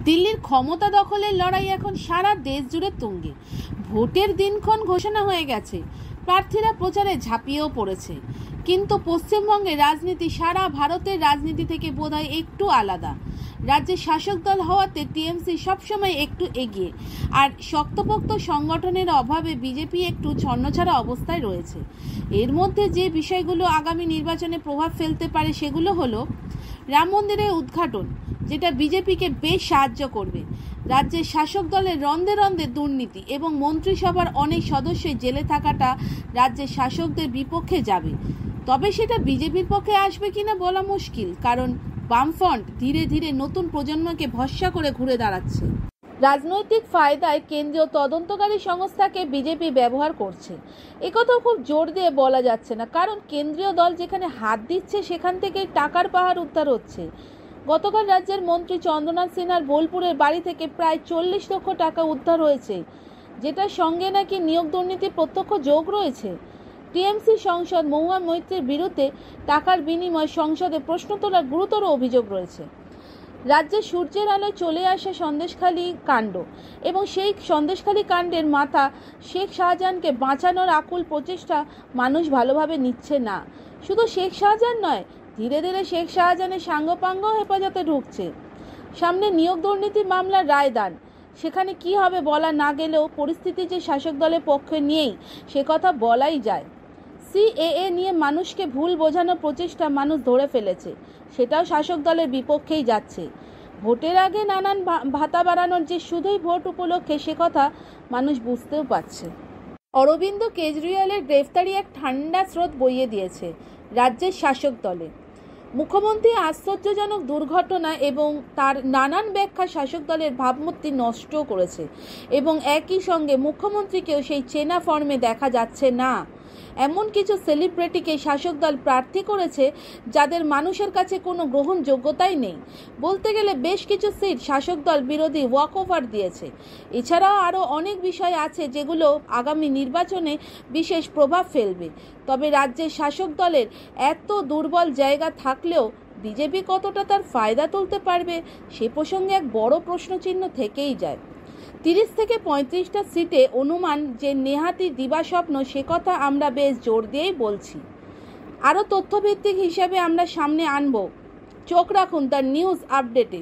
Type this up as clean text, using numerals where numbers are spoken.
দিল্লির ক্ষমতা দখলের লড়াই এখন সারা দেশ জুড়ে তুঙ্গে। ভোটের দিনক্ষণ ঘোষণা হয়ে গেছে, প্রার্থীরা প্রচারে ঝাঁপিয়েও পড়েছে। কিন্তু পশ্চিমবঙ্গের রাজনীতি সারা ভারতের রাজনীতি থেকে বোধহয় একটু আলাদা। রাজ্যের শাসক দল হওয়াতে টিএমসি সবসময় একটু এগিয়ে, আর শক্তপোক্ত সংগঠনের অভাবে বিজেপি একটু ছন্নছাড়া অবস্থায় রয়েছে। এর মধ্যে যে বিষয়গুলো আগামী নির্বাচনে প্রভাব ফেলতে পারে সেগুলো হলো রাম মন্দিরের উদ্ঘাটন, যেটা বিজেপিকে বেশ সাহায্য করবে। রাজ্যের শাসক দলের রন্ধে রন্ধে দুর্নীতি এবং মন্ত্রিসভার অনেক সদস্যই জেলে থাকাটা রাজ্যের শাসকদের বিপক্ষে যাবে। তবে সেটা বিজেপির পক্ষে আসবে কিনা বলা মুশকিল, কারণ বামফ্রন্ট ধীরে ধীরে নতুন প্রজন্মকে ভরসা করে ঘুরে দাঁড়াচ্ছে। রাজনৈতিক ফায়দায় কেন্দ্রীয় তদন্তকারী সংস্থাকে বিজেপি ব্যবহার করছে, একথাও খুব জোর দিয়ে বলা যাচ্ছে না, কারণ কেন্দ্রীয় দল যেখানে হাত দিচ্ছে সেখান থেকেই টাকার পাহাড় উদ্ধার হচ্ছে। গতকাল রাজ্যের মন্ত্রী চন্দ্রনাথ সিনহার বোলপুরের বাড়ি থেকে প্রায় 40 লক্ষ টাকা উদ্ধার হয়েছে, যেটার সঙ্গে নাকি নিয়োগ দুর্নীতির প্রত্যক্ষ যোগ রয়েছে। টিএমসি সাংসদ মহুয়া মৈত্রের বিরুদ্ধে টাকার বিনিময়ে সংসদে প্রশ্ন তোলার গুরুতর অভিযোগ রয়েছে। রাজ্যে সূর্যের আলোয় চলে আসা সন্দেশখালী কাণ্ড এবং সেই সন্দেশখালী কাণ্ডের মাথা শেখ শাহজাহানকে বাঁচানোর আকুল প্রচেষ্টা মানুষ ভালোভাবে নিচ্ছে না। শুধু শেখ শাহজাহান নয়, ধীরে ধীরে শেখ শাহজাহানের সাঙ্গপাঙ্গ হেফাজতে ঢুকছে। সামনে নিয়োগ দুর্নীতি মামলার রায়দান, সেখানে কি হবে বলা না গেলেও পরিস্থিতি যে শাসক দলের পক্ষে নিয়েই সে কথা বলাই যায়। সিএএ নিয়ে মানুষকে ভুল বোঝানোর প্রচেষ্টা মানুষ ধরে ফেলেছে, সেটাও শাসক দলের বিপক্ষেই যাচ্ছে। ভোটের আগে নানান ভাতা বাড়ানোর যে শুধুই ভোট উপলক্ষে, সে কথা মানুষ বুঝতেও পারছে। অরবিন্দ কেজরিওয়ালের গ্রেফতারি এক ঠান্ডা স্রোত বইয়ে দিয়েছে রাজ্যের শাসক দলে। মুখ্যমন্ত্রী আশ্চর্যজনক দুর্ঘটনা এবং তার নানান ব্যাখ্যা শাসক দলের ভাবমূর্তি নষ্ট করেছে, এবং একই সঙ্গে মুখ্যমন্ত্রীকেও সেই চেনা ফর্মে দেখা যাচ্ছে না। এমন কিছু সেলিব্রিটিকে শাসক দল প্রার্থী করেছে যাদের মানুষের কাছে কোনো গ্রহণযোগ্যতাই নেই। বলতে গেলে বেশ কিছু সিট শাসক দল বিরোধী ওয়াকওভার দিয়েছে। এছাড়াও আরও অনেক বিষয় আছে যেগুলো আগামী নির্বাচনে বিশেষ প্রভাব ফেলবে। তবে রাজ্যের শাসক দলের এত দুর্বল জায়গা থাকলেও বিজেপি কতটা তার ফায়দা তুলতে পারবে সে প্রসঙ্গে এক বড় প্রশ্নচিহ্ন থেকেই যায়। 30 থেকে 35টা সিটে অনুমান যে নেহাতি দিবাস্বপ্ন, সে কথা আমরা বেশ জোর দিয়েই বলছি। আরও তথ্যভিত্তিক হিসাবে আমরা সামনে আনব। চোখ রাখুন দ্য নিউজ আপডেটে।